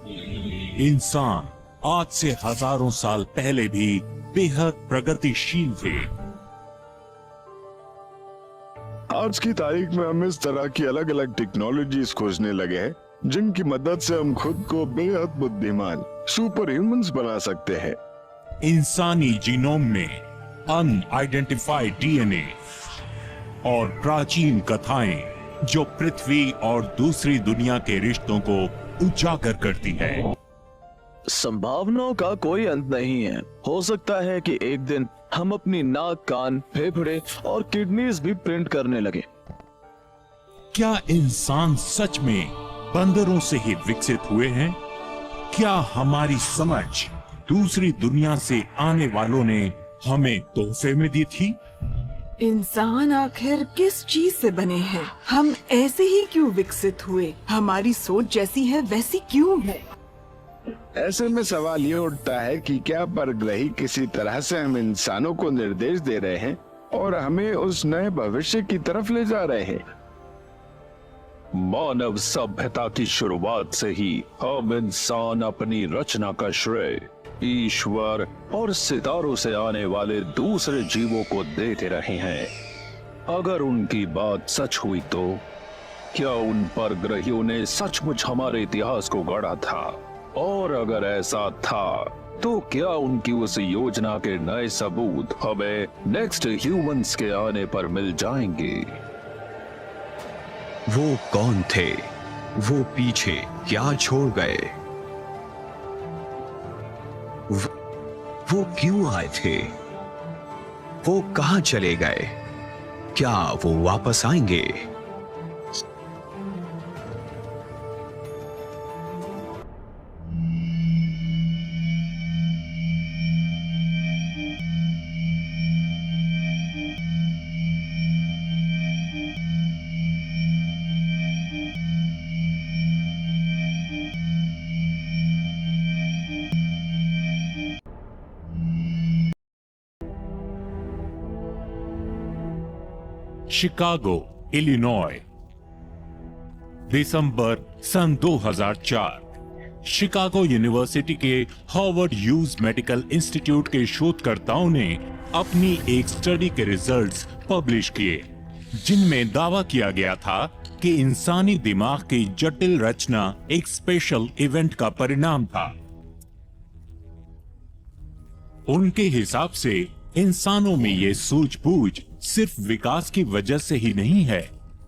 इंसान आज से हजारों साल पहले भी बेहद प्रगतिशील थे। आज की तारीख में हम इस तरह की अलग अलग टेक्नोलॉजीज खोजने लगे हैं जिनकी मदद से हम खुद को बेहद बुद्धिमान सुपर ह्यूमंस बना सकते हैं। इंसानी जीनोम में अनआइडेंटिफाइड डीएनए और प्राचीन कथाएं जो पृथ्वी और दूसरी दुनिया के रिश्तों को उजागर करती है। संभावनाओं का कोई अंत नहीं है। हो सकता है कि एक दिन हम अपनी नाक, कान, फेफड़े और किडनीज भी प्रिंट करने लगे। क्या इंसान सच में बंदरों से ही विकसित हुए हैं? क्या हमारी समझ दूसरी दुनिया से आने वालों ने हमें तोहफे में दी थी? इंसान आखिर किस चीज से बने हैं? हम ऐसे ही क्यों विकसित हुए? हमारी सोच जैसी है वैसी क्यों है? ऐसे में सवाल ये उठता है कि क्या परग्रही किसी तरह से हम इंसानों को निर्देश दे रहे हैं और हमें उस नए भविष्य की तरफ ले जा रहे हैं। मानव सभ्यता की शुरुआत से ही हम इंसान अपनी रचना का श्रेय ईश्वर और सितारों से आने वाले दूसरे जीवों को देते रहे हैं। अगर उनकी बात सच हुई तो क्या उन परग्रहियों ने सचमुच हमारे इतिहास को गढ़ा था? और अगर ऐसा था तो क्या उनकी उस योजना के नए सबूत हमें नेक्स्ट ह्यूमंस के आने पर मिल जाएंगे? वो कौन थे? वो पीछे क्या छोड़ गए? वो क्यों आए थे? वो कहां चले गए? क्या वो वापस आएंगे? शिकागो, इलिनॉय, दिसंबर सन 2004। शिकागो यूनिवर्सिटी के हार्वर्ड ह्यूज मेडिकल इंस्टीट्यूट के शोधकर्ताओं ने अपनी एक स्टडी के रिजल्ट्स पब्लिश किए, जिनमें दावा किया गया था कि इंसानी दिमाग की जटिल रचना एक स्पेशल इवेंट का परिणाम था। उनके हिसाब से इंसानों में ये सूझबूझ सिर्फ विकास की वजह से ही नहीं है।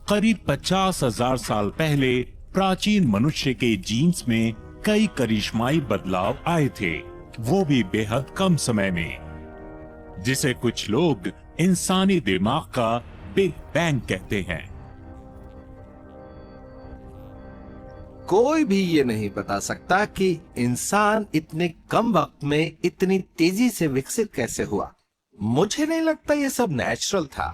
करीब 50,000 साल पहले प्राचीन मनुष्य के जीन्स में कई करिश्माई बदलाव आए थे, वो भी बेहद कम समय में, जिसे कुछ लोग इंसानी दिमाग का बिग बैंग कहते हैं। कोई भी ये नहीं बता सकता कि इंसान इतने कम वक्त में इतनी तेजी से विकसित कैसे हुआ। मुझे नहीं लगता ये सब नेचुरल था।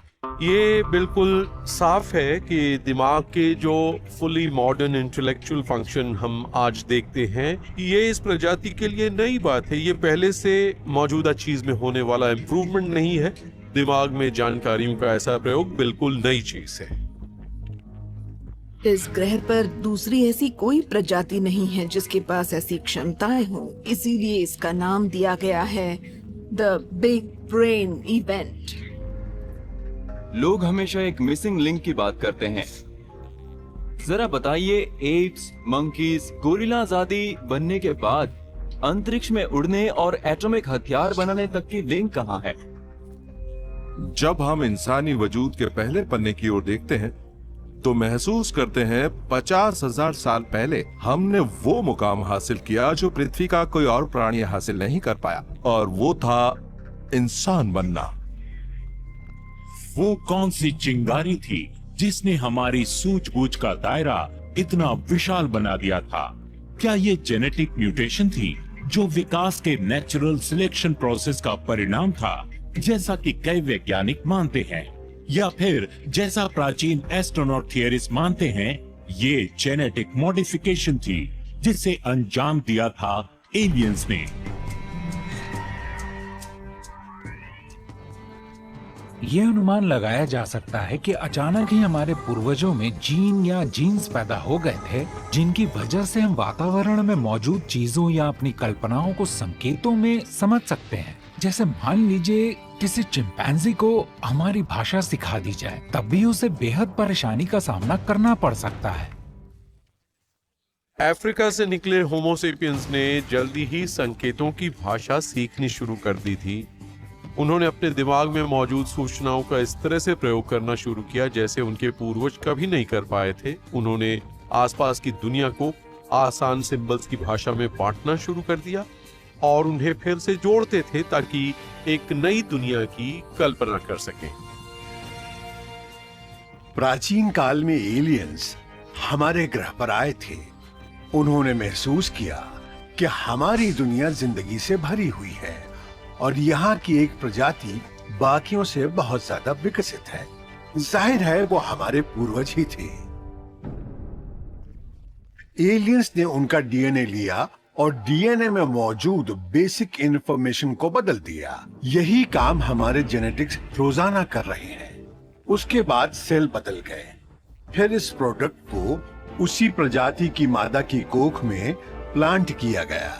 ये बिल्कुल साफ है कि दिमाग के जो फुली मॉडर्न इंटेलेक्चुअल फंक्शन हम आज देखते हैं, ये इस प्रजाति के लिए नई बात है। ये पहले से मौजूदा चीज में होने वाला इम्प्रूवमेंट नहीं है। दिमाग में जानकारियों का ऐसा प्रयोग बिल्कुल नई चीज है। इस ग्रह पर दूसरी ऐसी कोई प्रजाति नहीं है जिसके पास ऐसी क्षमताएं हों, इसीलिए इसका नाम दिया गया है द बिग ब्रेन इवेंट। लोग हमेशा एक मिसिंग लिंक की बात करते हैं। जरा बताइए, एप्स, मंकीज, गोरिल्लाज आदि बनने के बाद अंतरिक्ष में उड़ने और एटॉमिक हथियार बनाने तक की लिंक कहाँ है? जब हम इंसानी वजूद के पहले पन्ने की ओर देखते हैं तो महसूस करते हैं 50,000 साल पहले हमने वो मुकाम हासिल किया जो पृथ्वी का कोई और प्राणी हासिल नहीं कर पाया, और वो था इंसान बनना। वो कौन सी चिंगारी थी जिसने हमारी सूझबूझ का दायरा इतना विशाल बना दिया था? क्या ये जेनेटिक म्यूटेशन थी जो विकास के नेचुरल सिलेक्शन प्रोसेस का परिणाम था, जैसा कि कई वैज्ञानिक मानते हैं? या फिर जैसा प्राचीन एस्ट्रोनॉट थियरिस्ट मानते हैं, ये जेनेटिक मॉडिफिकेशन थी जिसे अंजाम दिया था एलियंस ने? ये अनुमान लगाया जा सकता है कि अचानक ही हमारे पूर्वजों में जीन या जीन्स पैदा हो गए थे, जिनकी वजह से हम वातावरण में मौजूद चीजों या अपनी कल्पनाओं को संकेतों में समझ सकते हैं। जैसे मान लीजिए किसी चिंपैंजी को हमारी भाषा सिखा दी जाए, तब भी उसे बेहद परेशानी का सामना करना पड़ सकता है। अफ्रीका से निकले होमोसेपियंस ने जल्दी ही संकेतों की भाषा सीखनी शुरू कर दी थी। उन्होंने अपने दिमाग में मौजूद सूचनाओं का इस तरह से प्रयोग करना शुरू किया जैसे उनके पूर्वज कभी नहीं कर पाए थे। उन्होंने आसपास की दुनिया को आसान सिंबल्स की भाषा में बांटना शुरू कर दिया और उन्हें फिर से जोड़ते थे ताकि एक नई दुनिया की कल्पना कर सकें। प्राचीन काल में एलियंस हमारे ग्रह पर आए थे। उन्होंने महसूस किया कि हमारी दुनिया जिंदगी से भरी हुई है और यहाँ की एक प्रजाति बाकियों से बहुत ज्यादा विकसित है। जाहिर है वो हमारे पूर्वज ही थे। एलियंस ने उनका डीएनए लिया और डीएनए में मौजूद बेसिक इंफॉर्मेशन को बदल दिया। यही काम हमारे जेनेटिक्स रोजाना कर रहे हैं। उसके बाद सेल बदल गए। फिर इस प्रोडक्ट को उसी प्रजाति की मादा की कोख में प्लांट किया गया।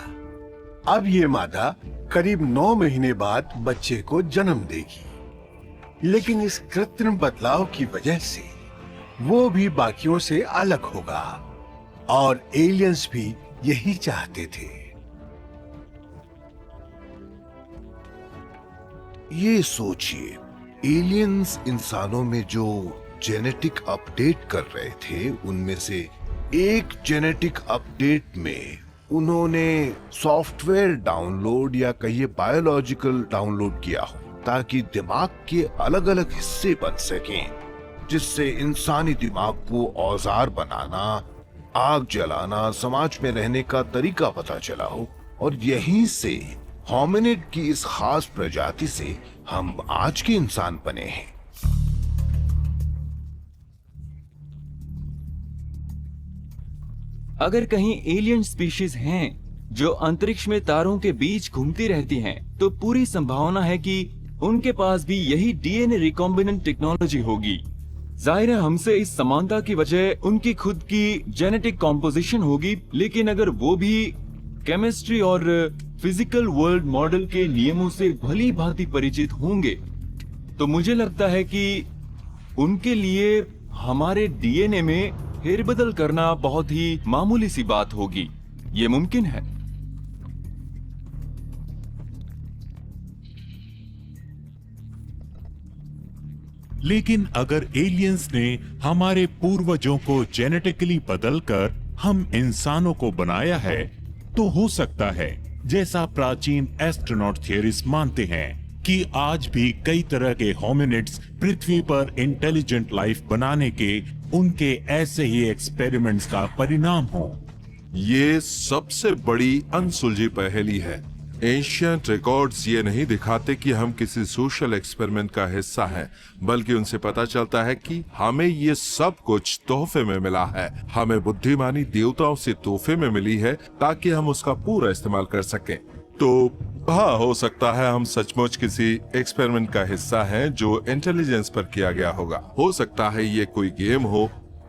अब ये मादा करीब 9 महीने बाद बच्चे को जन्म देगी, लेकिन इस कृत्रिम बदलाव की वजह से वो भी बाकियों से अलग होगा और एलियंस भी यही चाहते थे। ये सोचिए, एलियंस इंसानों में जो जेनेटिक अपडेट कर रहे थे, उनमें से एक जेनेटिक अपडेट में उन्होंने सॉफ्टवेयर डाउनलोड या कहिए बायोलॉजिकल डाउनलोड किया हो ताकि दिमाग के अलग अलग हिस्से बन सकें, जिससे इंसानी दिमाग को औजार बनाना, आग जलाना, समाज में रहने का तरीका पता चला हो। और यहीं से होमिनिड की इस खास प्रजाति से हम आज के इंसान बने हैं। अगर कहीं एलियन स्पीशीज हैं जो अंतरिक्ष में तारों के बीच घूमती रहती हैं, तो पूरी संभावना है कि उनके पास भी यही डीएनए रिकॉम्बिनेंट टेक्नोलॉजी होगी। जाहिर है हमसे इस समानता की वजह उनकी खुद की जेनेटिक कॉम्पोजिशन होगी, लेकिन अगर वो भी केमिस्ट्री और फिजिकल वर्ल्ड मॉडल के नियमों से भली भांति परिचित होंगे, तो मुझे लगता है कि उनके लिए हमारे डीएनए में फेरबदल करना बहुत ही मामूली सी बात होगी। ये मुमकिन है। लेकिन अगर एलियंस ने हमारे पूर्वजों को जेनेटिकली बदलकर हम इंसानों को बनाया है, तो हो सकता है, जैसा प्राचीन एस्ट्रोनॉट थियरिस्ट मानते हैं, कि आज भी कई तरह के होमिनिड्स पृथ्वी पर इंटेलिजेंट लाइफ बनाने के उनके ऐसे ही एक्सपेरिमेंट्स का परिणाम हो। ये सबसे बड़ी अनसुलझी पहेली है। एशियंट रिकॉर्ड्स ये नहीं दिखाते कि हम किसी सोशल एक्सपेरिमेंट का हिस्सा हैं, बल्कि उनसे पता चलता है कि हमें ये सब कुछ तोहफे में मिला है। हमें बुद्धिमानी देवताओं से तोहफे में मिली है ताकि हम उसका पूरा इस्तेमाल कर सकें। तो हाँ, हो सकता है हम सचमुच किसी एक्सपेरिमेंट का हिस्सा हैं जो इंटेलिजेंस पर किया गया होगा। हो सकता है ये कोई गेम हो,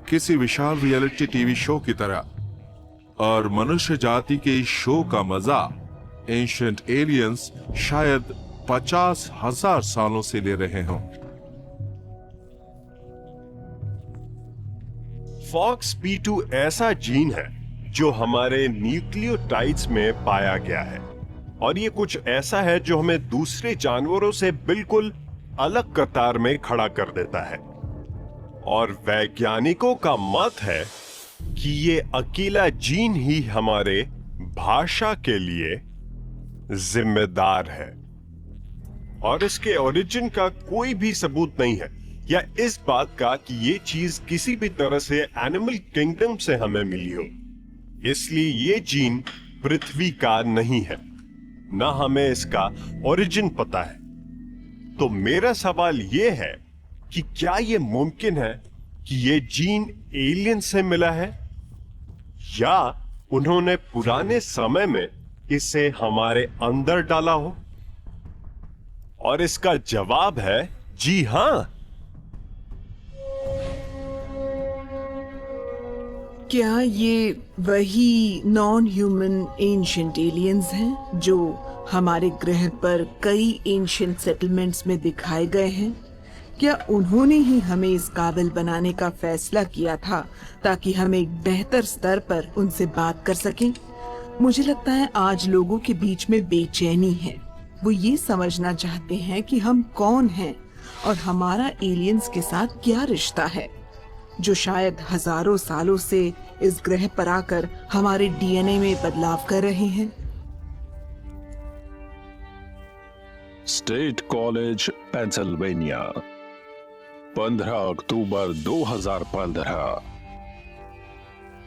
किसी विशाल रियलिटी टीवी शो की तरह, और मनुष्य जाति के इस शो का मजा एंशिएंट एलियंस शायद 50,000 सालों से ले रहे हों। FOXP2 ऐसा जीन है जो हमारे न्यूक्लियोटाइड्स में पाया गया है, और ये कुछ ऐसा है जो हमें दूसरे जानवरों से बिल्कुल अलग कतार में खड़ा कर देता है। और वैज्ञानिकों का मत है कि ये अकेला जीन ही हमारे भाषा के लिए जिम्मेदार है, और इसके ओरिजिन का कोई भी सबूत नहीं है, या इस बात का कि ये चीज किसी भी तरह से एनिमल किंगडम से हमें मिली हो। इसलिए ये जीन पृथ्वी का नहीं है, ना हमें इसका ओरिजिन पता है। तो मेरा सवाल ये है कि क्या ये मुमकिन है कि ये जीन एलियन से मिला है, या उन्होंने पुराने समय में इसे हमारे अंदर डाला हो? और इसका जवाब है जी हाँ। क्या ये वही नॉन ह्यूमन एंशिएंट एलियंस हैं जो हमारे ग्रह पर कई एंशिएंट सेटलमेंट्स में दिखाए गए हैं? क्या उन्होंने ही हमें इस काबिल बनाने का फैसला किया था ताकि हम एक बेहतर स्तर पर उनसे बात कर सकें? मुझे लगता है आज लोगों के बीच में बेचैनी है। वो ये समझना चाहते हैं कि हम कौन हैं और हमारा एलियंस के साथ क्या रिश्ता है, जो शायद हजारों सालों से इस ग्रह पर आकर हमारे डीएनए में बदलाव कर रहे हैं। स्टेट कॉलेज पेंसिल्वेनिया, 15 अक्टूबर 2015।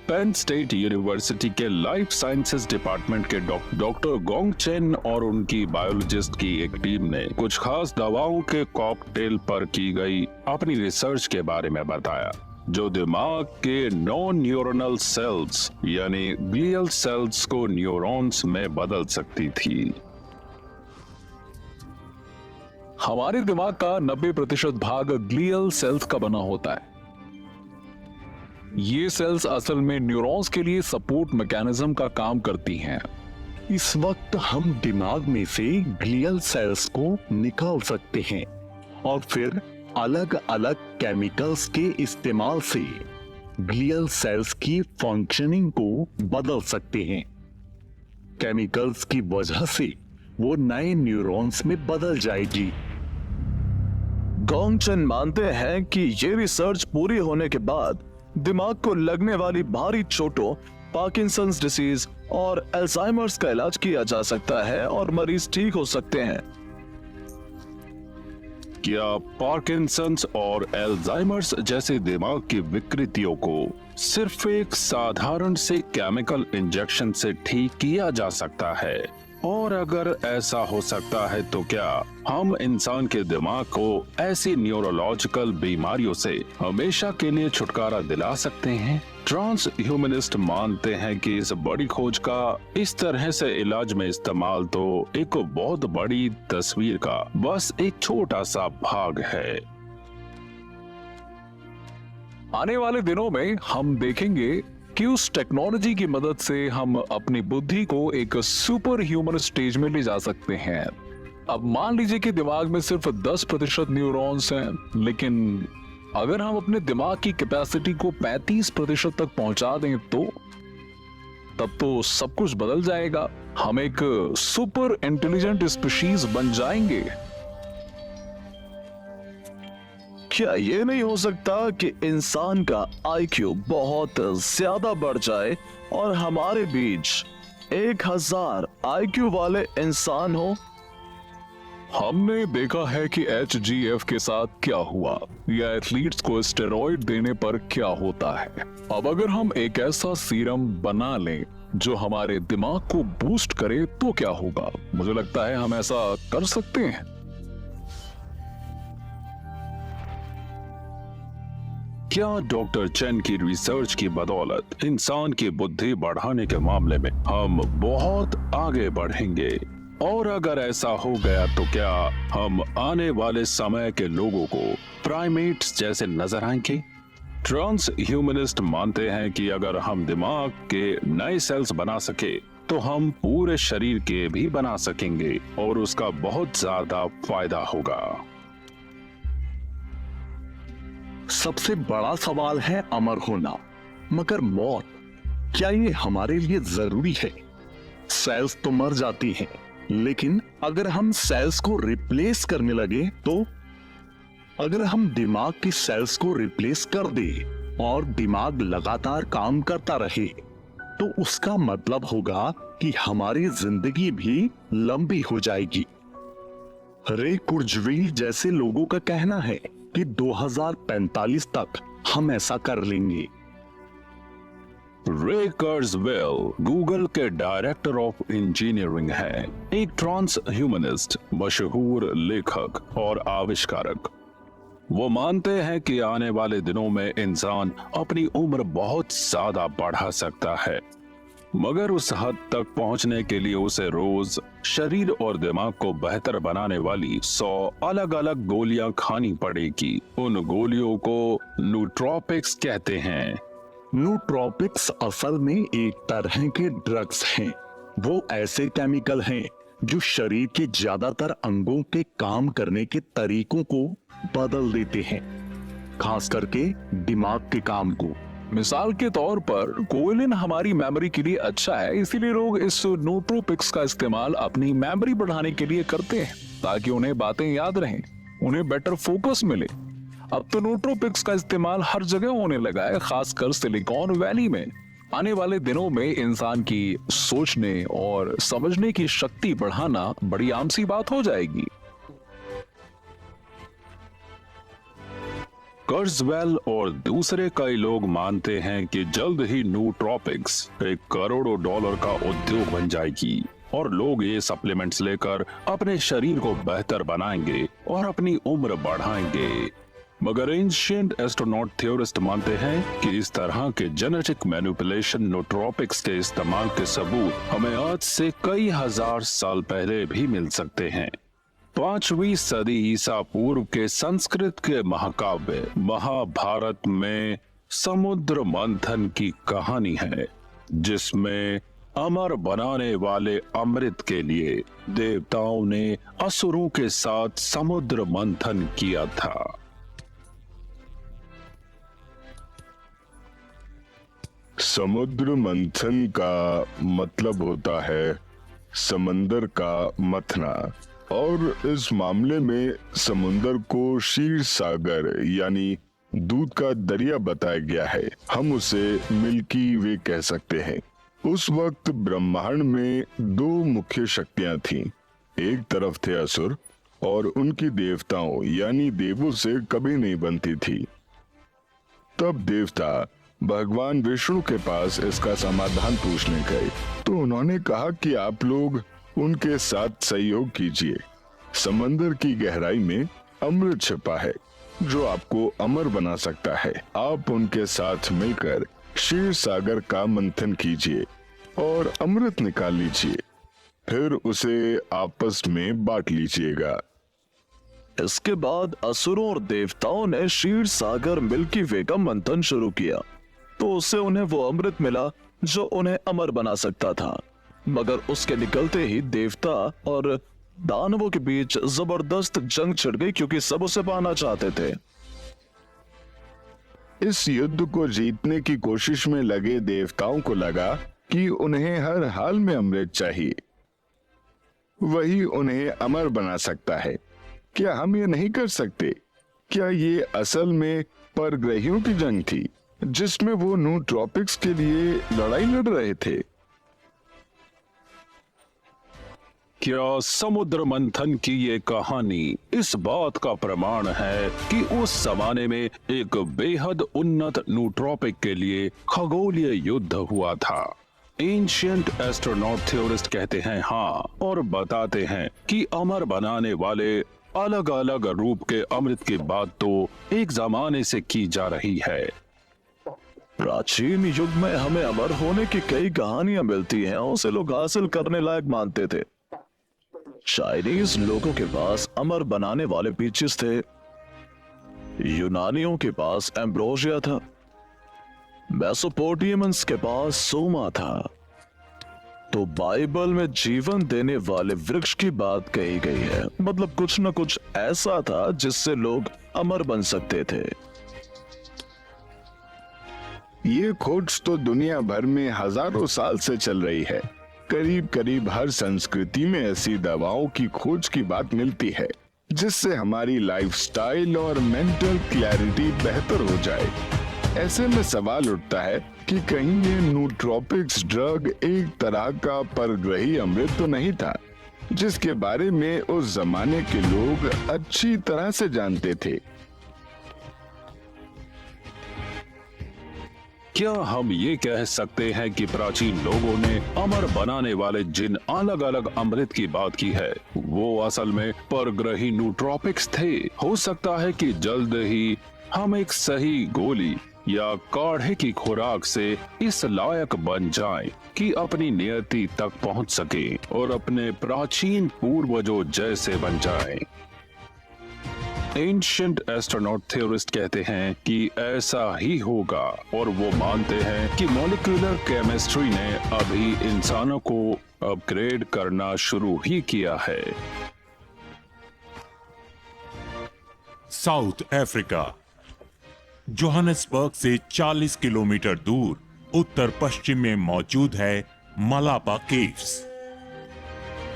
पेन स्टेट यूनिवर्सिटी के लाइफ साइंसेज डिपार्टमेंट के डॉक्टर गोंग चेन और उनकी बायोलॉजिस्ट की एक टीम ने कुछ खास दवाओं के कॉकटेल पर की गई अपनी रिसर्च के बारे में बताया, जो दिमाग के नॉन न्यूरोनल सेल्स यानी ग्लियल सेल्स को न्यूरॉन्स में बदल सकती थी। हमारे दिमाग का 90% भाग ग्लियल सेल्स का बना होता है। ये सेल्स असल में न्यूरॉन्स के लिए सपोर्ट मैकेनिज्म का काम करती हैं। इस वक्त हम दिमाग में से ग्लियल सेल्स को निकाल सकते हैं और फिर अलग अलग केमिकल्स के इस्तेमाल से ग्लियल सेल्स की फंक्शनिंग को बदल सकते हैं। केमिकल्स की वजह से वो नए न्यूरॉन्स में बदल जाएगी। गोंगचन मानते हैं कि ये रिसर्च पूरी होने के बाद दिमाग को लगने वाली भारी चोटों, पार्किंसंस डिसीज और अल्जाइमर्स का इलाज किया जा सकता है और मरीज ठीक हो सकते हैं। क्या पार्किंसंस और अल्जाइमर्स जैसे दिमाग की विकृतियों को सिर्फ एक साधारण से केमिकल इंजेक्शन से ठीक किया जा सकता है? और अगर ऐसा हो सकता है तो क्या हम इंसान के दिमाग को ऐसी न्यूरोलॉजिकल बीमारियों से हमेशा के लिए छुटकारा दिला सकते हैं? ट्रांस ह्यूमनिस्ट मानते हैं कि इस बड़ी खोज का इस तरह से इलाज में इस्तेमाल तो एक बहुत बड़ी तस्वीर का बस एक छोटा सा भाग है। आने वाले दिनों में हम देखेंगे कि उस टेक्नोलॉजी की मदद से हम अपनी बुद्धि को एक सुपर ह्यूमन स्टेज में ले जा सकते हैं। अब मान लीजिए कि दिमाग में सिर्फ 10% न्यूरॉन्स हैं, लेकिन अगर हम अपने दिमाग की कैपेसिटी को 35% तक पहुंचा दें तो तब तो सब कुछ बदल जाएगा। हम एक सुपर इंटेलिजेंट स्पीशीज बन जाएंगे। क्या ये नहीं हो सकता कि इंसान का आईक्यू बहुत ज्यादा बढ़ जाए और हमारे बीच 1000 आईक्यू वाले इंसान हो? हमने देखा है कि HGF के साथ क्या हुआ या एथलीट्स को स्टेरॉइड देने पर क्या होता है। अब अगर हम एक ऐसा सीरम बना लें जो हमारे दिमाग को बूस्ट करे तो क्या होगा? मुझे लगता है हम ऐसा कर सकते हैं। क्या डॉक्टर चेन की रिसर्च की बदौलत इंसान की बुद्धि बढ़ाने के मामले में हम बहुत आगे बढ़ेंगे? और अगर ऐसा हो गया तो क्या हम आने वाले समय के लोगों को प्राइमेट्स जैसे नजर आएंगे? ट्रांस ह्यूमनिस्ट मानते हैं कि अगर हम दिमाग के नए सेल्स बना सके तो हम पूरे शरीर के भी बना सकेंगे और उसका बहुत ज्यादा फायदा होगा। सबसे बड़ा सवाल है अमर होना, मगर मौत क्या ये हमारे लिए जरूरी है? सेल्स तो मर जाती हैं, लेकिन अगर हम सेल्स को रिप्लेस करने लगे तो? अगर हम दिमाग की सेल्स को रिप्लेस कर दें और दिमाग लगातार काम करता रहे तो उसका मतलब होगा कि हमारी जिंदगी भी लंबी हो जाएगी। रे कुर्जवील जैसे लोगों का कहना है कि 2045 तक हम ऐसा कर लेंगे। रे कुर्जवील गूगल के डायरेक्टर ऑफ इंजीनियरिंग हैं, एक ट्रांस ह्यूमनिस्ट, मशहूर लेखक और आविष्कारक। वो मानते हैं कि आने वाले दिनों में इंसान अपनी उम्र बहुत ज्यादा बढ़ा सकता है। मगर उस हद तक पहुंचने के लिए उसे रोज शरीर और दिमाग को बेहतर बनाने वाली 100 अलग अलग गोलियां खानी पड़ेगी। उन गोलियों को नूट्रोपिक्स कहते हैं। नूट्रोपिक्स असल में एक तरह के ड्रग्स हैं। वो ऐसे केमिकल हैं जो शरीर के ज्यादातर अंगों के काम करने के तरीकों को बदल देते हैं, खास करके दिमाग के काम को। मिसाल के तौर पर कोलिन हमारी मेमोरी के लिए अच्छा है, इसीलिए लोग इस नूट्रोपिक्स का इस्तेमाल अपनी मेमोरी बढ़ाने के लिए करते हैं ताकि उन्हें बातें याद रहें, उन्हें बेटर फोकस मिले। अब तो नूट्रोपिक्स का इस्तेमाल हर जगह होने लगा है, खासकर सिलिकॉन वैली में। आने वाले दिनों में इंसान की सोचने और समझने की शक्ति बढ़ाना बड़ी आम सी बात हो जाएगी। कर्जवेल और दूसरे कई लोग मानते हैं कि जल्द ही नूट्रोपिक्स एक करोड़ों डॉलर का उद्योग बन जाएगी और लोग ये सप्लीमेंट्स लेकर अपने शरीर को बेहतर बनाएंगे और अपनी उम्र बढ़ाएंगे। मगर एंशिएंट एस्ट्रोनॉट थ्योरिस्ट मानते हैं कि इस तरह के जेनेटिक मैनिपुलेशन नूट्रोपिक्स के इस्तेमाल के सबूत हमें आज से कई हजार साल पहले भी मिल सकते हैं। 5वीं सदी ईसा पूर्व के संस्कृत के महाकाव्य महाभारत में समुद्र मंथन की कहानी है, जिसमें अमर बनाने वाले अमृत के लिए देवताओं ने असुरों के साथ समुद्र मंथन किया था। समुद्र मंथन का मतलब होता है समंदर का मथना, और इस मामले में समुंदर को क्षीर सागर यानी दूध का दरिया बताया गया है। हम उसे मिल्की वे कह सकते हैं। उस वक्त ब्रह्मांड में 2 मुख्य शक्तियां थीं। एक तरफ थे असुर और उनकी देवताओं यानी देवों से कभी नहीं बनती थी। तब देवता भगवान विष्णु के पास इसका समाधान पूछने गए, तो उन्होंने कहा कि आप लोग उनके साथ सहयोग कीजिए। समंदर की गहराई में अमृत छिपा है जो आपको अमर बना सकता है। आप उनके साथ मिलकर क्षीर सागर का मंथन कीजिए और अमृत निकाल लीजिए, फिर उसे आपस में बांट लीजिएगा। इसके बाद असुरों और देवताओं ने क्षीर सागर मिल्की वे का मंथन शुरू किया, तो उससे उन्हें वो अमृत मिला जो उन्हें अमर बना सकता था। मगर उसके निकलते ही देवता और दानवों के बीच जबरदस्त जंग छिड़ गई, क्योंकि सब उसे पाना चाहते थे। इस युद्ध को जीतने की कोशिश में लगे देवताओं को लगा कि उन्हें हर हाल में अमृत चाहिए, वही उन्हें अमर बना सकता है। क्या हम ये नहीं कर सकते? क्या ये असल में परग्रहियों की जंग थी जिसमें वो नूट्रोपिक्स के लिए लड़ाई लड़ रहे थे? क्या समुद्र मंथन की ये कहानी इस बात का प्रमाण है कि उस जमाने में एक बेहद उन्नत नूट्रोपिक के लिए खगोलीय युद्ध हुआ था? एंशिएंट एस्ट्रोनॉट थ्योरिस्ट कहते हैं हाँ, और बताते हैं कि अमर बनाने वाले अलग अलग रूप के अमृत की बात तो एक जमाने से की जा रही है। प्राचीन युग में हमें अमर होने की कई कहानियां मिलती हैं, उसे लोग हासिल करने लायक मानते थे। चाइनीज लोगों के पास अमर बनाने वाले पीचेस थे, यूनानियों के पास एम्ब्रोसिया था, मेसोपोटामियंस के पास सोमा था। तो बाइबल में जीवन देने वाले वृक्ष की बात कही गई है, मतलब कुछ न कुछ ऐसा था जिससे लोग अमर बन सकते थे। ये खोज तो दुनिया भर में हजारों साल से चल रही है। करीब करीब हर संस्कृति में ऐसी दवाओं की खोज की बात मिलती है जिससे हमारी लाइफस्टाइल और मेंटल क्लैरिटी बेहतर हो जाए। ऐसे में सवाल उठता है कि कहीं ये नूट्रोपिक्स ड्रग एक तरह का परग्रही अमृत तो नहीं था जिसके बारे में उस जमाने के लोग अच्छी तरह से जानते थे? क्या हम ये कह सकते हैं कि प्राचीन लोगों ने अमर बनाने वाले जिन अलग अलग अमृत की बात की है वो असल में परग्रही नूट्रोपिक्स थे? हो सकता है कि जल्द ही हम एक सही गोली या काढ़े की खुराक से इस लायक बन जाएं कि अपनी नियति तक पहुंच सके और अपने प्राचीन पूर्वजों जैसे बन जाएं। एंशिएंट एस्ट्रोनॉट थ्योरिस्ट कहते हैं कि ऐसा ही होगा और वो मानते हैं कि मॉलिक्यूलर केमिस्ट्री ने अभी इंसानों को अपग्रेड करना शुरू ही किया है। साउथ अफ्रीका, जोहानिसबर्ग से 40 किलोमीटर दूर उत्तर पश्चिम में मौजूद है मलापा केव्स।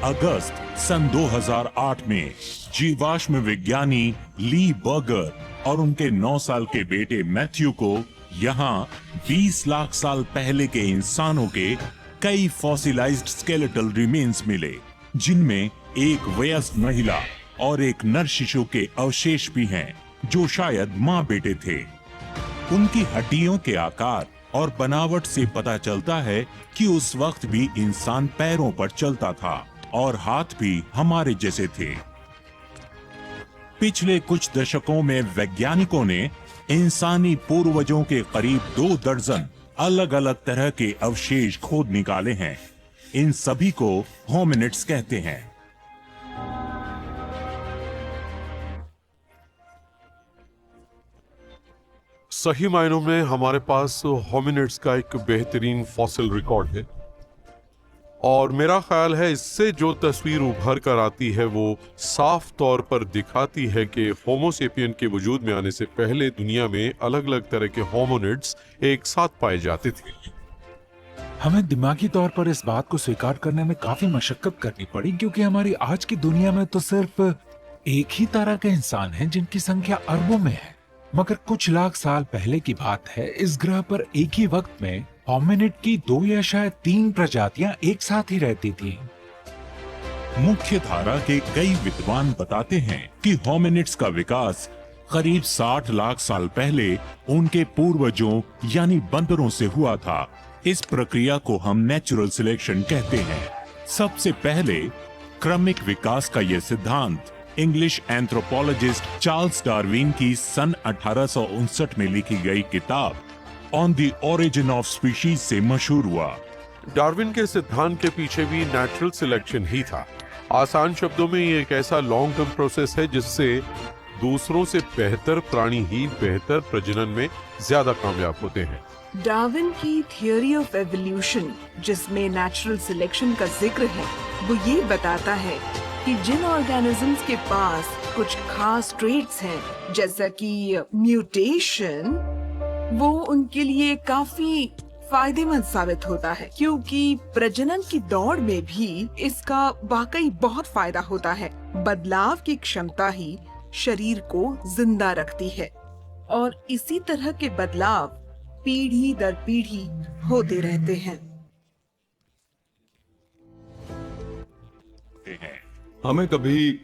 अगस्त सन 2008 में जीवाश्म विज्ञानी ली बर्गर और उनके 9 साल के बेटे मैथ्यू को यहाँ 20 लाख साल पहले के इंसानों के कई फॉसिलाइज्ड स्केलेटल रिमेन्स मिले, जिनमें एक वयस्क महिला और एक नर शिशु के अवशेष भी हैं, जो शायद माँ बेटे थे। उनकी हड्डियों के आकार और बनावट से पता चलता है कि उस वक्त भी इंसान पैरों पर चलता था और हाथ भी हमारे जैसे थे। पिछले कुछ दशकों में वैज्ञानिकों ने इंसानी पूर्वजों के करीब 2 दर्जन अलग अलग तरह के अवशेष खोद निकाले हैं। इन सभी को होमिनिड्स कहते हैं। सही मायनों में हमारे पास होमिनिड्स का एक बेहतरीन फॉसिल रिकॉर्ड है और मेरा ख्याल है इससे जो तस्वीर उभर कर आती है वो साफ तौर पर दिखाती है कि होमोसेपियन के वजूद में आने से पहले दुनिया में अलग अलग तरह के होमिनिड्स एक साथ पाए जाते थे। हमें दिमागी तौर पर इस बात को स्वीकार करने में काफी मशक्कत करनी पड़ी, क्योंकि हमारी आज की दुनिया में तो सिर्फ एक ही तरह के इंसान हैं जिनकी संख्या अरबों में है। मगर कुछ लाख साल पहले की बात है, इस ग्रह पर एक ही वक्त में होमिनिड की 2 या शायद 3 प्रजातियां एक साथ ही रहती थी। मुख्य धारा के कई विद्वान बताते हैं कि होमिनिड्स का विकास करीब 60 लाख साल पहले उनके पूर्वजों यानी बंदरों से हुआ था। इस प्रक्रिया को हम नेचुरल सिलेक्शन कहते हैं। सबसे पहले क्रमिक विकास का यह सिद्धांत इंग्लिश एंथ्रोपोलॉजिस्ट चार्ल्स डार्विन की सन 1859 में लिखी गई किताब on the origin of species से मशहूर हुआ। डार्विन के सिद्धांत के पीछे भी नेचुरल सिलेक्शन ही था। आसान शब्दों में ये एक ऐसा लॉन्ग टर्म प्रोसेस है जिससे दूसरों से बेहतर प्राणी ही बेहतर प्रजनन में ज्यादा कामयाब होते हैं। डार्विन की थियोरी ऑफ एवोल्यूशन, जिसमें नेचुरल सिलेक्शन का जिक्र है, वो ये बताता है कि जिन ऑर्गेनिजम्स के पास कुछ खास ट्रेट्स हैं, जैसा कि म्यूटेशन, वो उनके लिए काफी फायदेमंद साबित होता है, क्योंकि प्रजनन की दौड़ में भी इसका वाकई बहुत फायदा होता है। बदलाव की क्षमता ही शरीर को जिंदा रखती है और इसी तरह के बदलाव पीढ़ी दर पीढ़ी होते रहते हैं। हमें कभी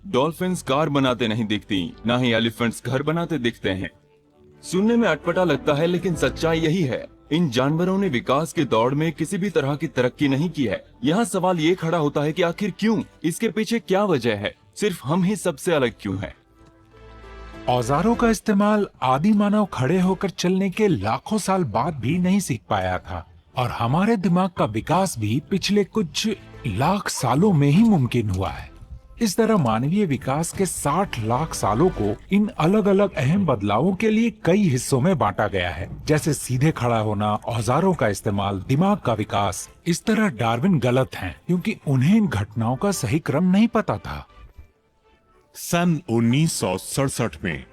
डॉल्फिन्स कार बनाते नहीं दिखती, ना ही एलिफेंट्स घर बनाते दिखते हैं। सुनने में अटपटा लगता है, लेकिन सच्चाई यही है। इन जानवरों ने विकास के दौड़ में किसी भी तरह की तरक्की नहीं की है। यहाँ सवाल ये खड़ा होता है कि आखिर क्यों? इसके पीछे क्या वजह है? सिर्फ हम ही सबसे अलग क्यों हैं? औजारों का इस्तेमाल आदि मानव खड़े होकर चलने के लाखों साल बाद भी नहीं सीख पाया था, और हमारे दिमाग का विकास भी पिछले कुछ लाख सालों में ही मुमकिन हुआ है। इस तरह मानवीय विकास के 60 लाख सालों को इन अलग अलग अहम बदलावों के लिए कई हिस्सों में बांटा गया है, जैसे सीधे खड़ा होना, औजारों का इस्तेमाल, दिमाग का विकास। इस तरह डार्विन गलत हैं, क्योंकि उन्हें इन घटनाओं का सही क्रम नहीं पता था। सन 1967 में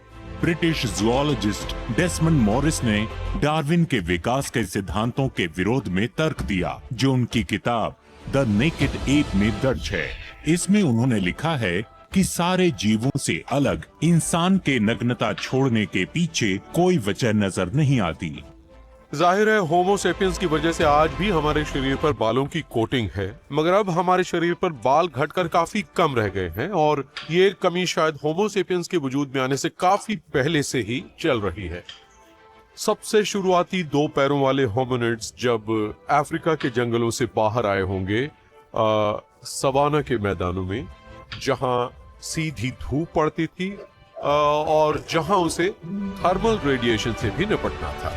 ब्रिटिश जूलॉजिस्ट डेसमंड मॉरिस ने डार्विन के विकास के सिद्धांतों के विरोध में तर्क दिया, जो उनकी किताब द नेकेड एप में दर्ज है। इसमें उन्होंने लिखा है कि सारे जीवों से अलग इंसान के नग्नता छोड़ने के पीछे कोई वजह नजर नहीं आती। जाहिर है होमो सेपियंस की वजह से आज भी हमारे शरीर पर बालों की कोटिंग है, मगर अब हमारे शरीर पर बाल घटकर काफी कम रह गए हैं और ये कमी शायद होमो सेपियंस के वजूद में आने से काफी पहले से ही चल रही है। सबसे शुरुआती 2 पैरों वाले होमिनिड्स जब अफ्रीका के जंगलों से बाहर आए होंगे, सवाना के मैदानों में, जहां सीधी धूप पड़ती थी और जहां उसे थर्मल रेडिएशन से भी निपटना था।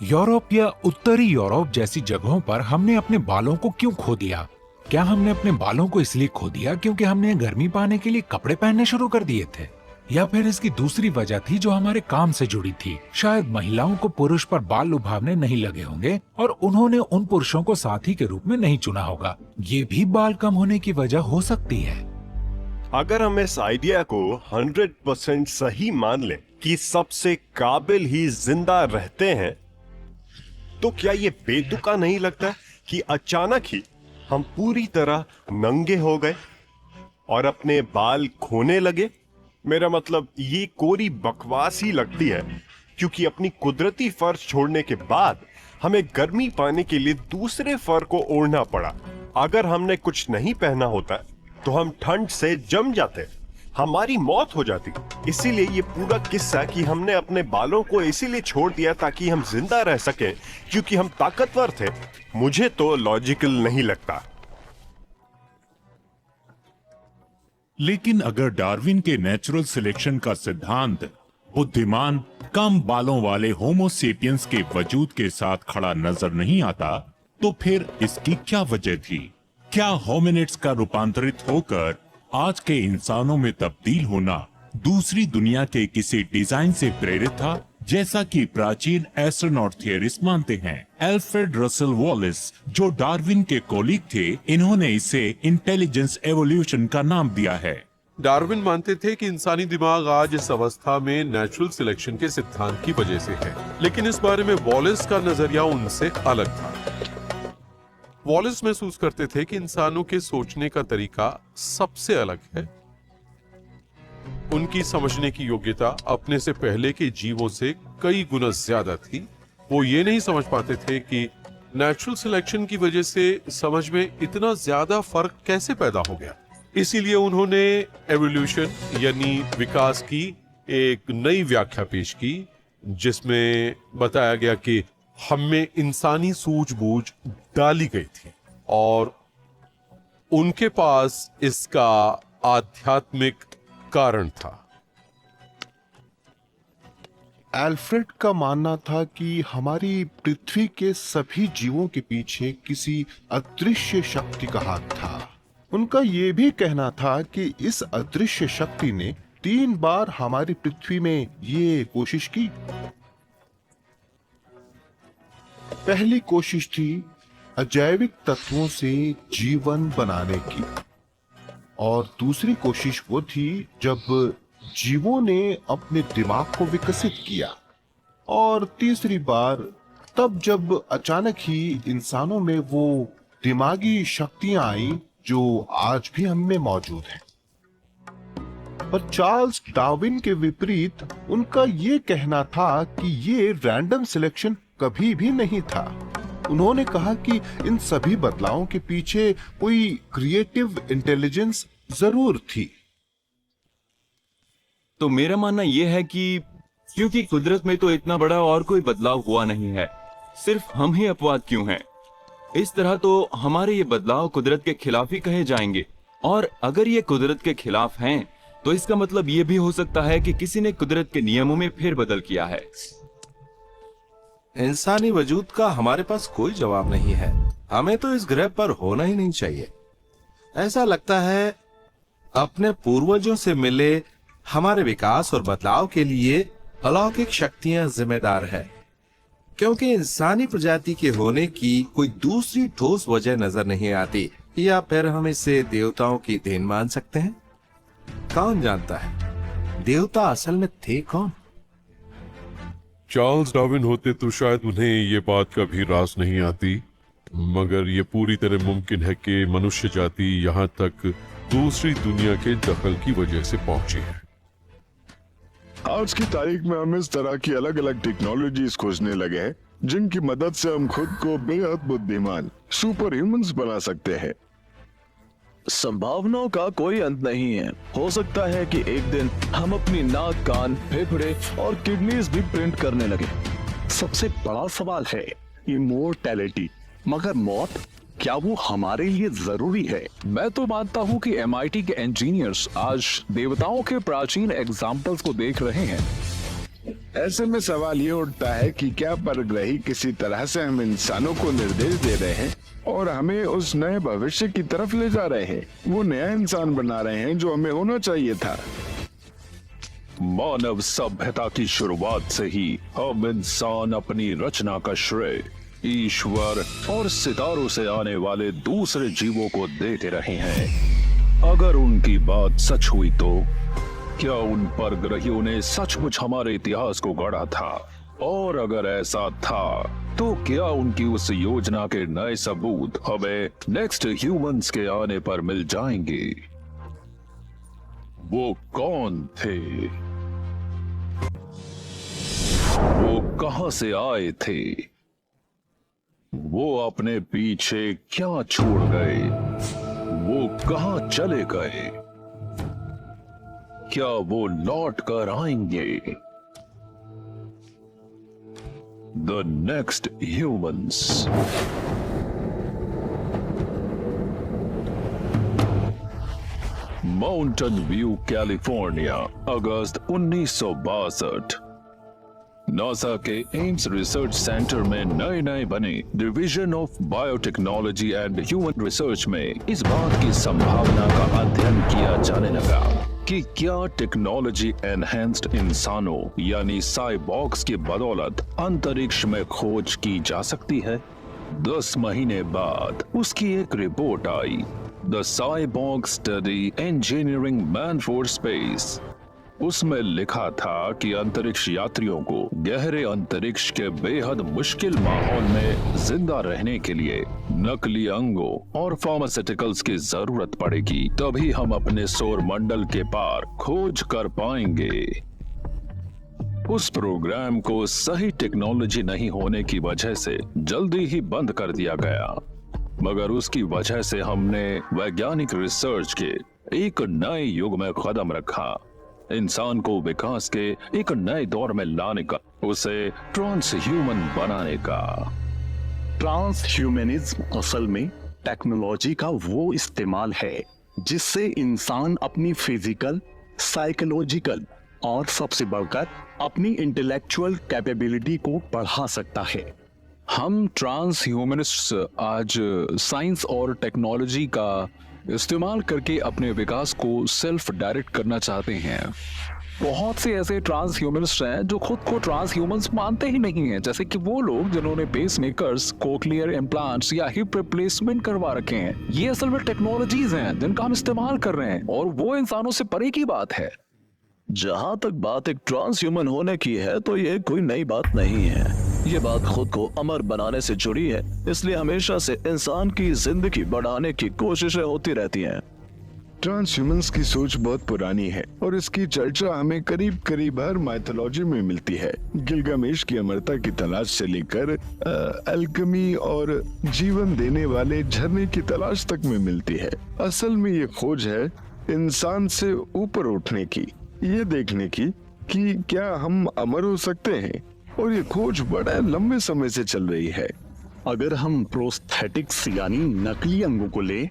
यूरोप या उत्तरी यूरोप जैसी जगहों पर हमने अपने बालों को क्यों खो दिया? क्या हमने अपने बालों को इसलिए खो दिया क्योंकि हमने गर्मी पाने के लिए कपड़े पहनने शुरू कर दिए थे, या फिर इसकी दूसरी वजह थी जो हमारे काम से जुड़ी थी? शायद महिलाओं को पुरुष पर बाल लुभावने नहीं लगे होंगे और उन्होंने उन पुरुषों को साथी के रूप में नहीं चुना होगा। ये भी बाल कम होने की वजह हो सकती है। अगर हम इस आइडिया को 100% सही मान लें कि सबसे काबिल ही जिंदा रहते हैं, तो क्या ये बेतुका नहीं लगता कि अचानक ही हम पूरी तरह नंगे हो गए और अपने बाल खोने लगे? मेरा मतलब ये कोरी बकवास ही लगती है, क्योंकि अपनी कुदरती फर छोड़ने के बाद हमें गर्मी पाने के लिए दूसरे फर को ओढ़ना पड़ा। अगर हमने कुछ नहीं पहना होता तो हम ठंड से जम जाते, हमारी मौत हो जाती। इसीलिए ये पूरा किस्सा कि हमने अपने बालों को इसीलिए छोड़ दिया ताकि हम जिंदा रह सकें, क्योंकि हम ताकतवर थे, मुझे तो लॉजिकल नहीं लगता। लेकिन अगर डार्विन के नेचुरल सिलेक्शन का सिद्धांत बुद्धिमान कम बालों वाले होमो सेपियंस के वजूद के साथ खड़ा नजर नहीं आता, तो फिर इसकी क्या वजह थी? क्या होमिनिड्स का रूपांतरित होकर आज के इंसानों में तब्दील होना दूसरी दुनिया के किसी डिजाइन से प्रेरित था, जैसा कि प्राचीन एस्ट्रोनॉट थियरिस्ट मानते हैं? एल्फ्रेड रसल वॉलिस, जो डार्विन के कोलीग थे, इन्होंने इसे इंटेलिजेंस एवोल्यूशन का नाम दिया है। डार्विन मानते थे कि इंसानी दिमाग आज इस अवस्था में नेचुरल सिलेक्शन के सिद्धांत की वजह से है, लेकिन इस बारे में वॉलिस का नजरिया उनसे अलग था। वॉलिस महसूस करते थे कि इंसानों के सोचने का तरीका सबसे अलग है। उनकी समझने की योग्यता अपने से पहले के जीवों से कई गुना ज्यादा थी। वो ये नहीं समझ पाते थे कि नेचुरल सिलेक्शन की वजह से समझ में इतना ज्यादा फर्क कैसे पैदा हो गया। इसीलिए उन्होंने एवोल्यूशन यानी विकास की एक नई व्याख्या पेश की, जिसमें बताया गया कि हम में इंसानी सूझबूझ डाली गई थी और उनके पास इसका आध्यात्मिक कारण था। एल्फ्रेड का मानना था कि हमारी पृथ्वी के सभी जीवों के पीछे किसी अदृश्य शक्ति का हाथ था। उनका यह भी कहना था कि इस अदृश्य शक्ति ने 3 बार हमारी पृथ्वी में ये कोशिश की। पहली कोशिश थी अजैविक तत्वों से जीवन बनाने की, और दूसरी कोशिश वो थी जब जीवों ने अपने दिमाग को विकसित किया, और तीसरी बार तब जब अचानक ही इंसानों में वो दिमागी शक्तियां आई जो आज भी हम में मौजूद हैं। पर चार्ल्स डार्विन के विपरीत उनका ये कहना था कि ये रैंडम सिलेक्शन कभी भी नहीं था। उन्होंने कहा कि इन सभी बदलावों के पीछे कोई क्रिएटिव इंटेलिजेंस जरूर थी। तो मेरा मानना यह है कि क्योंकि कुदरत में तो इतना बड़ा और कोई बदलाव हुआ नहीं है, सिर्फ हम ही अपवाद क्यों हैं? इस तरह तो हमारे ये बदलाव कुदरत के खिलाफ ही कहे जाएंगे, और अगर ये कुदरत के खिलाफ हैं, तो इसका मतलब ये भी हो सकता है कि किसी ने कुदरत के नियमों में फेरबदल किया है। इंसानी वजूद का हमारे पास कोई जवाब नहीं है। हमें तो इस ग्रह पर होना ही नहीं चाहिए। ऐसा लगता है अपने पूर्वजों से मिले हमारे विकास और बदलाव के लिए अलौकिक शक्तियां जिम्मेदार है, क्योंकि इंसानी प्रजाति के होने की कोई दूसरी ठोस वजह नजर नहीं आती। या फिर हम इसे देवताओं की देन मान सकते हैं। कौन जानता है देवता असल में थे कौन? चार्ल्स डार्विन होते तो शायद उन्हें ये बात का भी रास नहीं आती, मगर ये पूरी तरह मुमकिन है कि मनुष्य जाति यहाँ तक दूसरी दुनिया के दखल की वजह से पहुंची है। आज की तारीख में हम इस तरह की अलग अलग टेक्नोलॉजीज खोजने लगे हैं जिनकी मदद से हम खुद को बेहद बुद्धिमान सुपर ह्यूमंस बना सकते हैं। संभावनाओं का कोई अंत नहीं है। हो सकता है कि एक दिन हम अपनी नाक, कान, फेफड़े और किडनीज भी प्रिंट करने लगे। सबसे बड़ा सवाल है इमोर्टैलिटी, मगर मौत क्या वो हमारे लिए जरूरी है? मैं तो मानता हूँ कि MIT के इंजीनियर्स आज देवताओं के प्राचीन एग्जाम्पल्स को देख रहे हैं। ऐसे में सवाल ये उठता है कि क्या परग्रही किसी तरह से हम इंसानों को निर्देश दे रहे हैं और हमें उस नए भविष्य की तरफ ले जा रहे हैं। वो नया इंसान बना रहे हैं जो हमें होना चाहिए था। मानव सभ्यता की शुरुआत से ही हम इंसान अपनी रचना का श्रेय ईश्वर और सितारों से आने वाले दूसरे जीवों को देते रहे हैं। अगर उनकी बात सच हुई तो क्या उन परग्रहियों ने सचमुच हमारे इतिहास को गढ़ा था? और अगर ऐसा था तो क्या उनकी उस योजना के नए सबूत हमें नेक्स्ट ह्यूमंस के आने पर मिल जाएंगे? वो कौन थे? वो कहां से आए थे? वो अपने पीछे क्या छोड़ गए? वो कहां चले गए? क्या वो लौट कर आएंगे? The next humans. Mountain view, California, August 1962। NASA के एम्स रिसर्च सेंटर में नए बने division of biotechnology and human research में इस बात की संभावना का अध्ययन किया जाने लगा कि क्या टेक्नोलॉजी एनहेंस्ड इंसानों यानी साइबॉर्ग्स की बदौलत अंतरिक्ष में खोज की जा सकती है। 10 महीने बाद उसकी एक report I, the cyborg study engineering man for space. उसमें लिखा था कि अंतरिक्ष यात्रियों को गहरे अंतरिक्ष के बेहद मुश्किल माहौल में जिंदा रहने के लिए नकली अंगों और फार्मास्यूटिकल्स की जरूरत पड़ेगी, तभी हम अपने सौर मंडल के पार खोज कर पाएंगे। उस प्रोग्राम को सही टेक्नोलॉजी नहीं होने की वजह से जल्दी ही बंद कर दिया गया, मगर उसकी वजह से हमने वैज्ञानिक रिसर्च के एक नए युग में कदम रखा, इंसान को विकास के एक नए दौर में लाने का, उसे ट्रांस ह्यूमन बनाने का। ट्रांस ह्यूमनिज्म असल में टेक्नोलॉजी का वो इस्तेमाल है जिससे इंसान अपनी फिजिकल, साइकोलॉजिकल और सबसे बढ़कर अपनी इंटेलेक्चुअल कैपेबिलिटी को बढ़ा सकता है। हम ट्रांस ह्यूमनिस्ट्स आज साइंस और टेक्नोलॉजी का इस्तेमाल करके अपने विकास को सेल्फ डायरेक्ट करना चाहते हैं। बहुत से ऐसे ट्रांस ह्यूमनिस्ट हैं जो खुद को ट्रांस ह्यूमंस मानते ही नहीं हैं, जैसे कि वो लोग जिन्होंने पेस मेकर्स, कोक्लियर इम्प्लांट्स या हिप रिप्लेसमेंट करवा रखे हैं। ये असल में टेक्नोलॉजीज हैं जिनका हम इस्तेमाल कर रहे हैं और वो इंसानों से परे की बात है। जहां तक बात एक ट्रांस ह्यूमन होने की है तो ये कोई नई बात नहीं है। ये बात खुद को अमर बनाने से जुड़ी है, इसलिए हमेशा से इंसान की जिंदगी बढ़ाने की कोशिशें होती रहती हैं। ट्रांस ह्यूमंस की सोच बहुत पुरानी है और इसकी चर्चा हमें करीब करीब हर माइथोलॉजी में मिलती है। गिलगामेश की अमरता की तलाश से लेकर अल्केमी और जीवन देने वाले झरने की तलाश तक में मिलती है। असल में ये खोज है इंसान से ऊपर उठने की, ये देखने की कि क्या हम अमर हो सकते हैं, और ये खोज बड़ा लंबे समय से चल रही है। अगर हम प्रोस्थेटिक्स यानी नकली अंगों को ले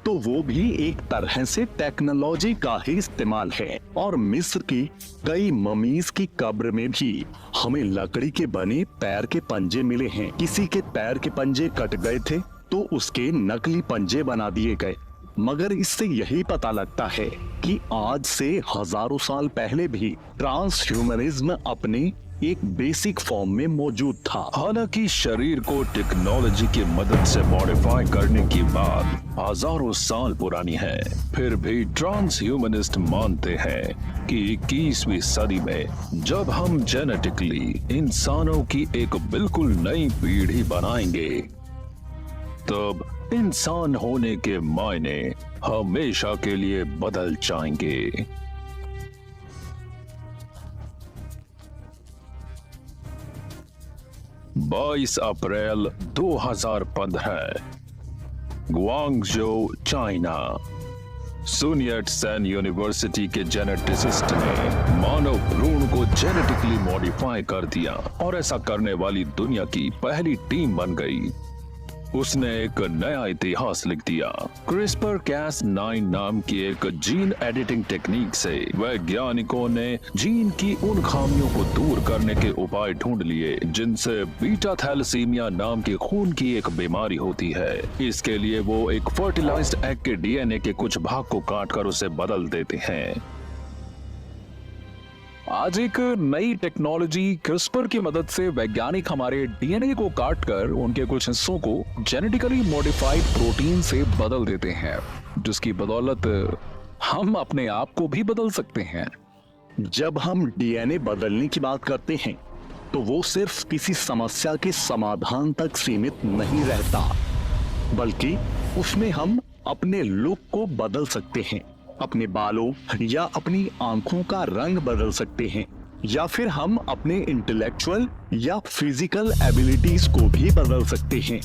तो वो भी एक तरह से टेक्नोलॉजी का ही इस्तेमाल है। और मिस्र की कई ममीज की कब्र में भी हमें लकड़ी के बने पैर के पंजे मिले हैं। किसी के पैर के पंजे कट गए थे तो उसके नकली पंजे बना दिए गए, मगर इससे यही पता लगता है कि आज से हजारों साल पहले भी ट्रांस ह्यूमनिज्म अपने एक बेसिक फॉर्म में मौजूद था। हालांकि शरीर को टेक्नोलॉजी की मदद से मॉडिफाई करने की बात हजारों साल पुरानी है, फिर भी ट्रांस ह्यूमनिस्ट मानते हैं कि 21वीं सदी में जब हम जेनेटिकली इंसानों की एक बिल्कुल नई पीढ़ी बनाएंगे, तब इंसान होने के मायने हमेशा के लिए बदल जाएंगे। बाईस अप्रैल 2015, ग्वांगझो, चाइना। सुन यट सेन यूनिवर्सिटी के जेनेटिसिस्ट ने मानव भ्रूण को जेनेटिकली मॉडिफाई कर दिया और ऐसा करने वाली दुनिया की पहली टीम बन गई। उसने एक नया इतिहास लिख दिया। CRISPR-Cas9 नाम की एक जीन एडिटिंग टेक्निक से वैज्ञानिकों ने जीन की उन खामियों को दूर करने के उपाय ढूंढ लिए जिनसे बीटा थैलेसीमिया नाम की खून की एक बीमारी होती है। इसके लिए वो एक फर्टिलाइज्ड एग के DNA के कुछ भाग को काटकर उसे बदल देते हैं। आज एक नई टेक्नोलॉजी क्रिस्पर की मदद से वैज्ञानिक हमारे डीएनए को काटकर उनके कुछ हिस्सों को जेनेटिकली मॉडिफाइड प्रोटीन से बदल देते हैं, जिसकी बदौलत हम अपने आप को भी बदल सकते हैं। जब हम डीएनए बदलने की बात करते हैं तो वो सिर्फ किसी समस्या के समाधान तक सीमित नहीं रहता, बल्कि उसमें हम अपने लुक को बदल सकते हैं, अपने बालों या अपनी आंखों का रंग बदल सकते हैं, या फिर हम अपने इंटेलेक्चुअल या फिजिकल एबिलिटीज को भी बदल सकते हैं।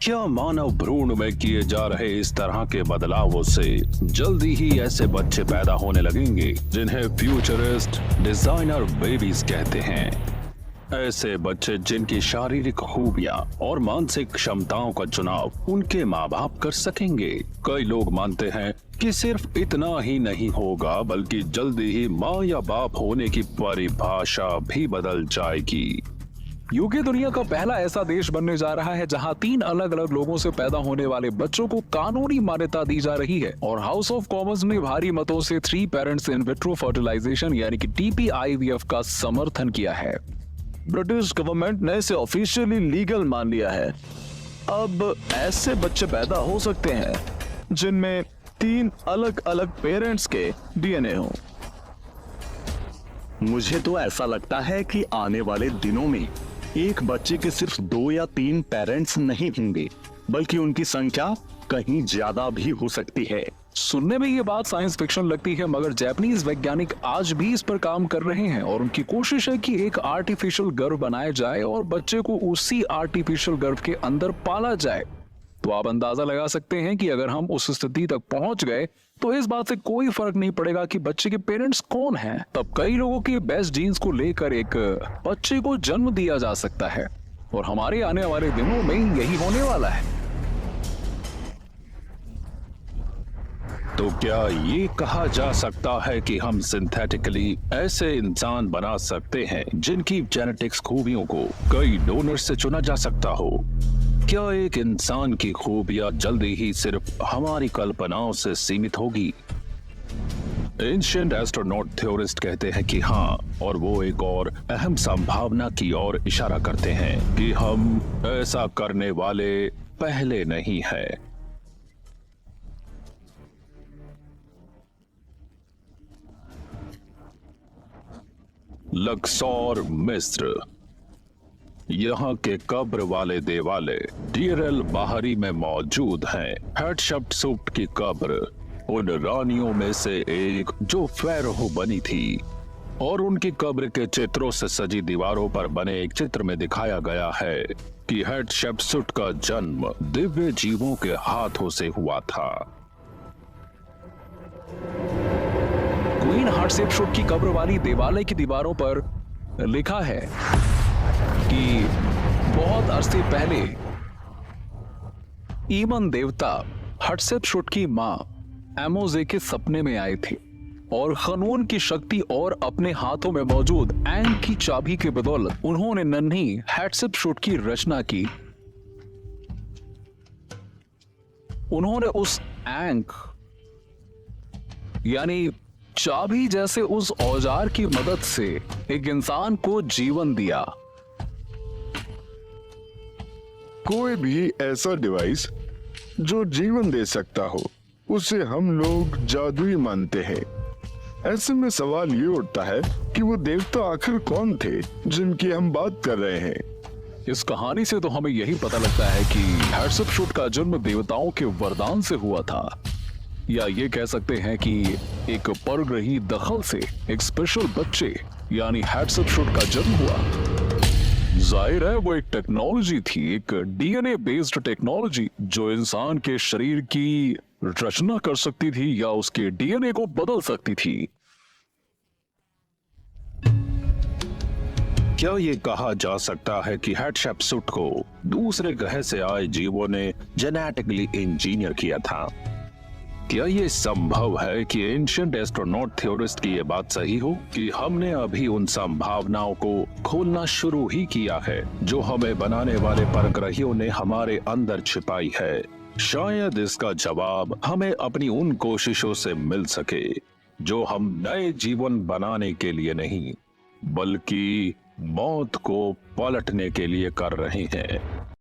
क्या मानव भ्रूण में किए जा रहे इस तरह के बदलावों से जल्दी ही ऐसे बच्चे पैदा होने लगेंगे जिन्हें फ्यूचरिस्ट डिजाइनर बेबीज कहते हैं। ऐसे बच्चे जिनकी शारीरिक खूबियां और मानसिक क्षमताओं का चुनाव उनके माँ बाप कर सकेंगे। कई लोग मानते हैं कि सिर्फ इतना ही नहीं होगा, बल्कि जल्दी ही माँ या बाप होने की परिभाषा भी बदल जाएगी। यूके दुनिया का पहला ऐसा देश बनने जा रहा है जहां 3 अलग अलग लोगों से पैदा होने वाले बच्चों को कानूनी मान्यता दी जा रही है, और हाउस ऑफ कॉमन्स ने भारी मतों से 3 पेरेंट्स इन विट्रो फर्टिलाइजेशन यानी कि TPIVF का समर्थन किया है। ब्रिटिश गवर्नमेंट ने इसे ऑफिशियली लीगल मान लिया है। अब ऐसे बच्चे पैदा हो सकते हैं जिनमें 3 अलग अलग पेरेंट्स के डीएनए हो। मुझे तो ऐसा लगता है कि आने वाले दिनों में एक बच्चे के सिर्फ 2 या 3 पेरेंट्स नहीं होंगे, बल्कि उनकी संख्या कहीं ज्यादा भी हो सकती है। सुनने में ये बात साइंस फिक्शन लगती है, मगर जापानीज वैज्ञानिक आज भी इस पर काम कर रहे हैं और उनकी कोशिश है कि एक आर्टिफिशियल गर्भ बनाया जाए और बच्चे को उसी आर्टिफिशियल गर्भ के अंदर पाला जाए। तो आप अंदाजा लगा सकते हैं कि अगर हम उस स्थिति तक पहुंच गए तो इस बात से कोई फर्क नहीं पड़ेगा कि बच्चे के पेरेंट्स कौन हैं। तब कई लोगों के बेस्ट जीन्स को लेकर एक बच्चे को जन्म दिया जा सकता है, और हमारे आने वाले दिनों में यही होने वाला है। तो क्या ये कहा जा सकता है कि हम सिंथेटिकली ऐसे इंसान बना सकते हैं जिनकी जेनेटिक्स खूबियों को कई डोनर से चुना जा सकता हो? क्या एक इंसान की खूबियां जल्दी ही सिर्फ हमारी कल्पनाओं से सीमित होगी? एंशिएंट एस्ट्रोनॉट थ्योरिस्ट कहते हैं कि हाँ, और वो एक और अहम संभावना की ओर इशारा करते हैं कि हम ऐसा करने वाले पहले नहीं है। लक्सौर, मिस्र। यहाँ के कब्र वाले देवाले डीरेल बाहरी में मौजूद हैं। हेटशप्सुट की कब्र उन रानियों में से एक जो फेरो बनी थी, और उनकी कब्र के चित्रों से सजी दीवारों पर बने एक चित्र में दिखाया गया है कि हेटशप्सुट का जन्म दिव्य जीवों के हाथों से हुआ था। क्वीन हाटशेप्सुट की कब्र वाली देवालय की दीवारों पर लिखा है कि बहुत अरसे पहले ईमन देवता हाटशेप्सुट की मां एमोजे के सपने में आए थे, और खनून की शक्ति और अपने हाथों में मौजूद एंक की चाबी के बदौलत उन्होंने नन्ही हाटशेप्सुट की रचना की। उन्होंने उस एंक यानी चाबी जैसे उस औजार की मदद से एक इंसान को जीवन दिया। कोई भी ऐसा डिवाइस जो जीवन दे सकता हो उसे हम लोग जादुई मानते हैं। ऐसे में सवाल ये उठता है कि वो देवता आखिर कौन थे जिनकी हम बात कर रहे हैं। इस कहानी से तो हमें यही पता लगता है कि हाटशेप्सुट का जन्म देवताओं के वरदान से हुआ था, या ये कह सकते हैं कि एक परग्रही दखल से एक स्पेशल बच्चे यानी हाटशेप्सुट का जन्म हुआ। जाहिर है वो एक टेक्नोलॉजी थी, एक डीएनए बेस्ड टेक्नोलॉजी जो इंसान के शरीर की रचना कर सकती थी या उसके डीएनए को बदल सकती थी। क्या ये कहा जा सकता है कि हैटशेपसुट को दूसरे ग्रह से आए जीवों ने जेनेटिकली इंजीनियर किया था? क्या ये संभव है कि एंशिएंट एस्ट्रोनॉट थ्योरिस्ट की ये बात सही हो कि हमने अभी उन संभावनाओं को खोलना शुरू ही किया है जो हमें बनाने वाले परग्रहियों ने हमारे अंदर छिपाई है? शायद इसका जवाब हमें अपनी उन कोशिशों से मिल सके जो हम नए जीवन बनाने के लिए नहीं बल्कि मौत को पलटने के लिए कर रहे हैं।